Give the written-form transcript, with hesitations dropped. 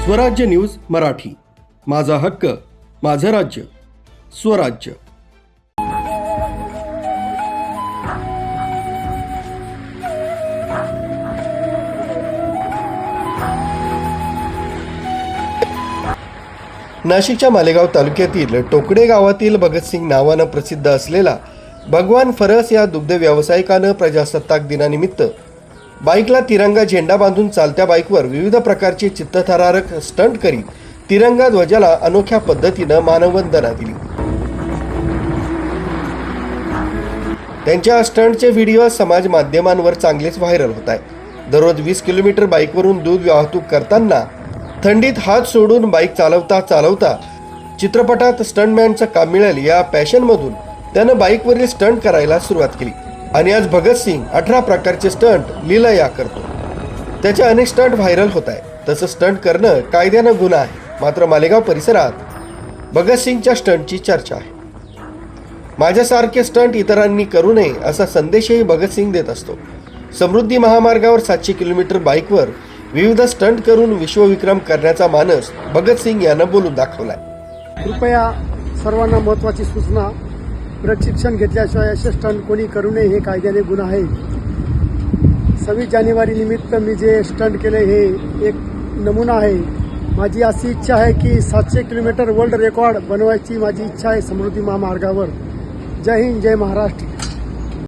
स्वराज्य न्यूज मराठी, माझा हक्क माझं राज्य स्वराज्य। नाशिकच्या मालेगाव तालुक्यातील टोकडे गावातील भगतसिंग नावानं प्रसिद्ध असलेला भगवान फरस या दुग्ध व्यावसायिकानं प्रजासत्ताक दिनानिमित्त बाईकला तिरंगा झेंडा बांधून चालत्या बाईकवर विविध प्रकारचे चित्तथरारक स्टंट करीत तिरंगा ध्वजाला अनोख्या पद्धतीनं मानवंदना दिली। त्यांच्या स्टंटचे व्हिडिओ समाज माध्यमांवर चांगलेच व्हायरल होत आहे। दररोज 20 किलोमीटर बाईकवरून दूध वाहतूक करताना थंडीत हात सोडून बाईक चालवता चित्रपटात स्टंटमॅनचं काम मिळेल या पॅशनमधून त्यानं बाईकवरील स्टंट करायला सुरुवात केली आणि आज भगतसिंग 18 प्रकारचे स्टंट लीलया करतो। त्याचे अनेक स्टंट व्हायरल होत आहे। तसं स्टंट करणं कायद्यानं गुन्हा आहे, मात्र मालेगाव परिसरात भगतसिंगच्या स्टंटची चर्चा आहे। माझ्यासारखे स्टंट इतरांनी करू नये असा संदेशही भगतसिंग देत असतो। समृद्धी महामार्गावर 700 किलोमीटर बाईकवर विविध स्टंट करून विश्वविक्रम करण्याचा मानस भगतसिंग यानं बोलून दाखवलाय। कृपया सर्वांना महत्त्वाची सूचना, प्रशिक्षण घेतल्याशिवाय असे स्टंट कोणी करू नये, हे कायद्याने गुन्हा आहे। 26 जानेवारी निमित्त मी जे स्टंट केले हे एक नमुना आहे। माझी अशी इच्छा आहे की 700 किलोमीटर वर्ल्ड रेकॉर्ड बनवायची माझी इच्छा आहे समृद्धी महामार्गावर। जय हिंद, जय महाराष्ट्र।